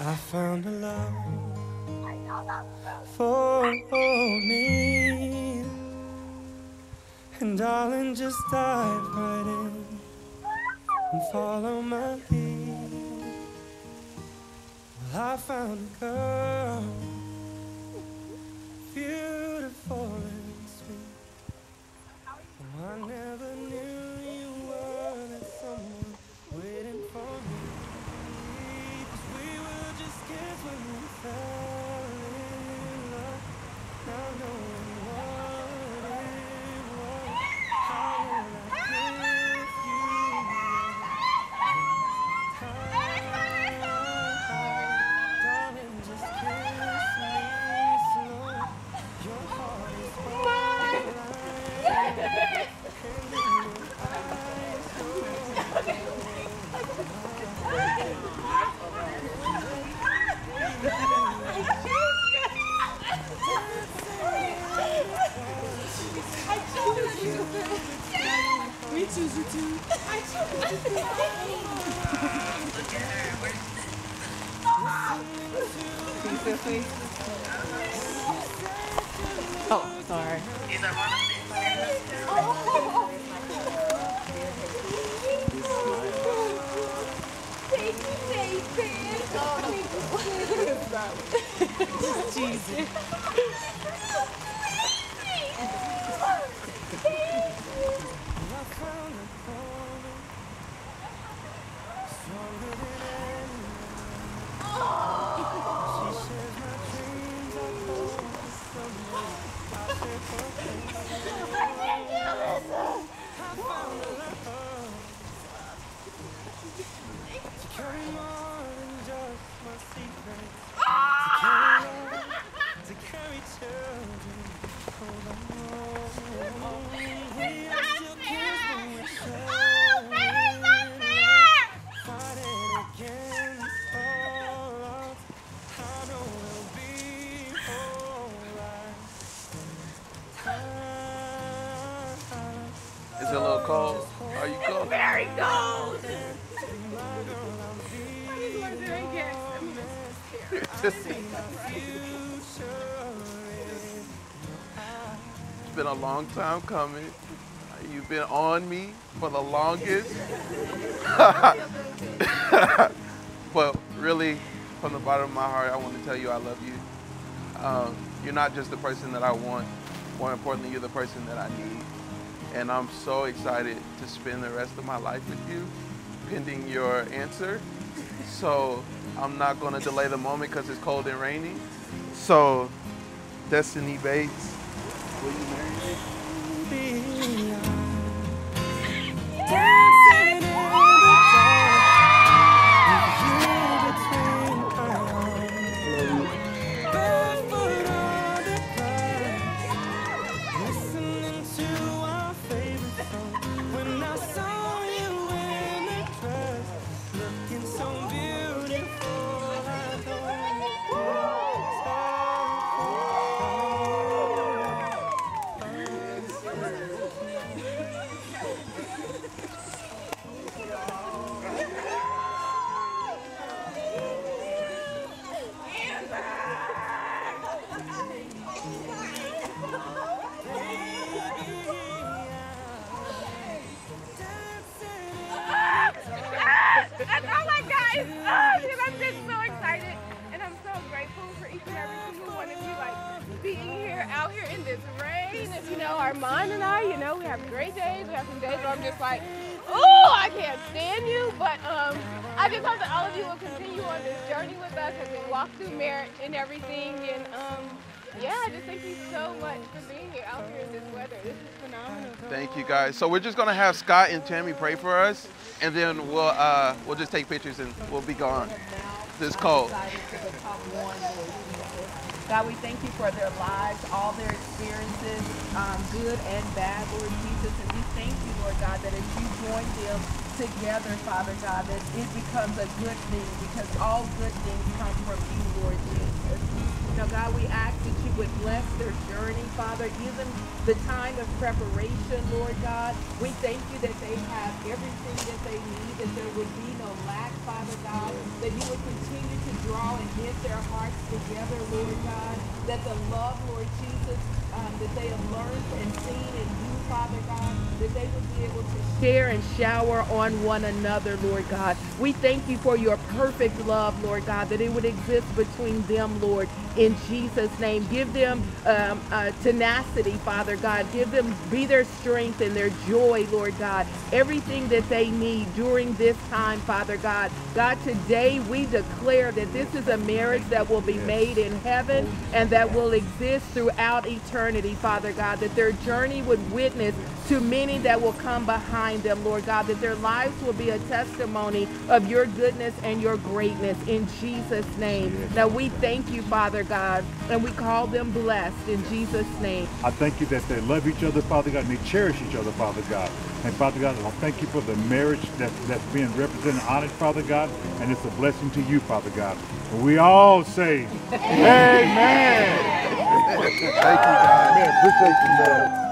I found a love for me, and darling, just dive right in and follow my lead. Well, I found a girl, beautiful and sweet. Oh, I never knew you were that someone waiting for me. 'Cause we were just kids when we fell in love, not knowing what it was. How will I give you darling, just kiss me slow. Your heart is mine, and in your eyes We choose you too. I choose you too. Oh, sorry. Thank you, Nathan. Just cheesy. Is it a little cold? Are you cold? Very cold. I just want to drink It's been a long time coming. You've been on me for the longest. But really, from the bottom of my heart, I want to tell you I love you. You're not just the person that I want. More importantly, you're the person that I need. And I'm so excited to spend the rest of my life with you, pending your answer. So I'm not going to delay the moment because it's cold and rainy. So, Destiny Bates, will you marry me? dancing in the dark with you between my arms, barefoot on the grass, listening to our favorite song. When I saw you in a dress, looking so beautiful, I That's all I got. Because I'm just so excited, and I'm so grateful for each and every single one of you, like being here, out here in this rain. And, you know, Armand and I, you know, we have great days. We have some days where I'm just like, oh, I can't stand you. But I just hope that all of you will continue on this journey with us as we walk through Merritt and everything. And yeah, I just thank you so much for being here out here in this weather. This is phenomenal. Thank you, guys. So we're just going to have Scott and Tammy pray for us, and then we'll just take pictures and we'll be gone. This cold. God, we thank you for their lives, all their experiences, good and bad, Lord Jesus. And we thank you, Lord God, that as you join them together, Father God, that it becomes a good thing, because all good things come from you, Lord Jesus. Now, God, we ask that you would bless their journey, Father, even the time of preparation, Lord God. We thank you that they have everything that they need, that there would be no lack, Father God, that you would continue to draw and knit their hearts together, Lord God, that the love, Lord Jesus, that they have learned and seen in you, Father God, that they would be able to share and shower on one another, Lord God. We thank you for your perfect love, Lord God, that it would exist between them, Lord, in Jesus' name. Give them tenacity, Father God. Give them, be their strength and their joy, Lord God. Everything that they need during this time, Father God. God, today we declare that this is a marriage that will be made in heaven and that will exist throughout eternity, Father God, that their journey would witness to many that will come behind them, Lord God, that their lives will be a testimony of your goodness and your greatness in Jesus' name. Now we thank you, Father God, and we call them blessed in Jesus' name. I thank you that they love each other, Father God, and they cherish each other, Father God. And Father God, I thank you for the marriage that's being represented and honored, Father God, and it's a blessing to you, Father God. And we all say, Amen. Thank you, God. Amen. Appreciate you, man.